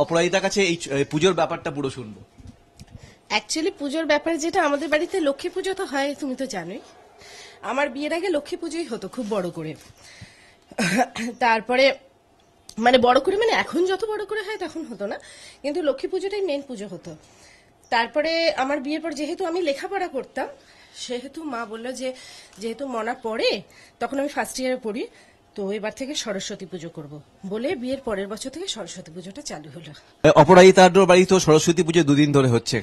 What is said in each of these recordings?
অপরাজিতার কাছে এই পুজোর ব্যাপারটা পুরো শুনবো। অ্যাকচুয়ালি পুজোর ব্যাপারে যেটা, আমাদের বাড়িতে লক্ষ্মী পুজো তো হয়, তুমি তো জানোই। আমার বিয়ের আগে লক্ষ্মী পুজোই হতো খুব বড় করে। তারপরে মানে বড় করে, মানে এখন যত বড় করে হয় তখন হতো না, কিন্তু লক্ষ্মী পুজোটাই মেন পুজো হতো। তারপরে আমার বিয়ের পর যেহেতু আমি লেখাপড়া করতাম, সেহেতু মা বললো যে যেহেতু মনা পড়ে, তখন আমি ফার্স্ট ইয়ারে পড়ি, তো এবার থেকে সরস্বতী পুজো করব বলে বিয়ের পরের বছর থেকে সরস্বতী পুজোটা চালু হলো। অপরাজিতার বাড়ি তো সরস্বতী পুজো দুদিন ধরে হচ্ছে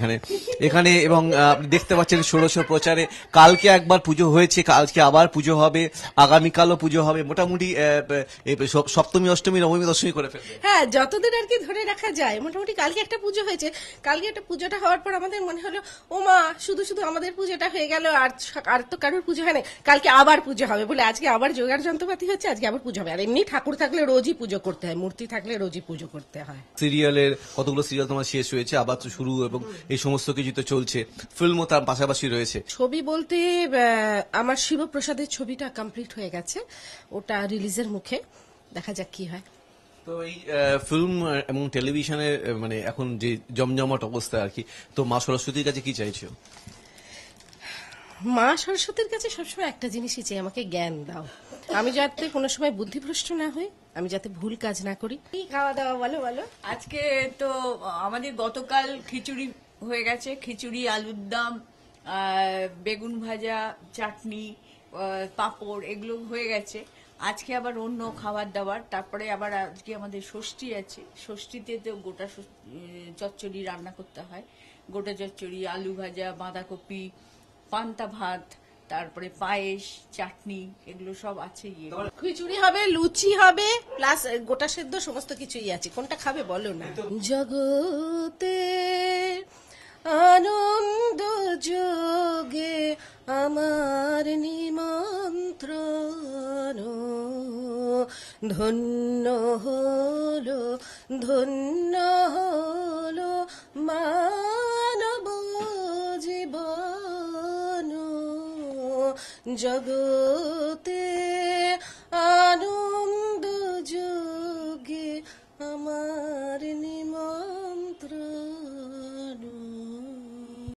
এখানে এবং আপনি দেখতে পাচ্ছেন ষোড়শ প্রচারে কালকে একবার পুজো হয়েছে, কালকে আবার পুজো হবে, আগামীকালও পুজো হবে, মোটামুটি সপ্তমী অষ্টমী নবমী দশমী করে ফেলবে। হ্যাঁ, যতদিন আর কি ধরে রাখা যায়। মোটামুটি কালকে একটা পুজো হয়েছে, কালকে একটা পুজোটা হওয়ার পর আমাদের মনে হলো ও মা, শুধু শুধু আমাদের পুজোটা হয়ে গেল, আর তো কারোর পুজো হয় না, কালকে আবার পুজো হবে বলে আজকে আবার জোগাড় যন্ত্রপাতি হচ্ছে, আজকে আবার পুজো হবে। আর এমনি ঠাকুর থাকলে রোজই পুজো করতে হয়, মূর্তি থাকলে রোজই পুজো করতে হয়। সিরিয়ালের কতগুলো সিরিয়াল তোমার শেষ হয়েছে, আবার তো শুরু, এবং এই সমস্ত কিছু তো চলছে, ফিল্মও তার পাশাপাশি রয়েছে। ছবি বলতে আমার শিবপ্রসাদের ছবিটা কমপ্লিট হয়ে গেছে, ওটা রিলিজের মুখে, দেখা যাক কি হয়। তো এই ফিল্ম এবং টেলিভিশনের মানে এখন যে জমজমাট অবস্থা আর কি, তো মা সরস্বতীর কাছে কি চাইছো? মা সরস্বতীর কাছে সবসময় একটা জিনিসই চাই, আমাকে জ্ঞান দাও, আমি যাতে কোনো সময় বুদ্ধিভ্রষ্ট না হই, আমি যাতে ভুল কাজ না করি। কি খাওয়া দাওয়া বলো বলো। আজকে তো আমাদের গতকাল খিচুড়ি হয়ে গেছে, খিচুড়ি, আলুর দম, বেগুন ভাজা, চাটনি, পাঁপড়, এগুলো হয়ে গেছে। আজকে আবার অন্য খাবার দাবার, তারপরে আবার আজকে আমাদের ষষ্ঠী আছে, ষষ্ঠীতে তো গোটা চচ্চড়ি রান্না করতে হয়, গোটা চচ্চড়ি, আলু ভাজা, বাঁধাকপি, পান্তা ভাত, তারপরে পায়েস, চাটনি, এগুলো সব আছে। খিচুড়ি হবে, লুচি হবে, প্লাস গোটা সেদ্ধ সমস্ত কিছুই আছে, কোনটা খাবে বলো না। জগতে আনন্দ যোগে আমার নিমন্ত্রণ, ধন্য হলো ধন্য হলো মানব জীবন, জগতে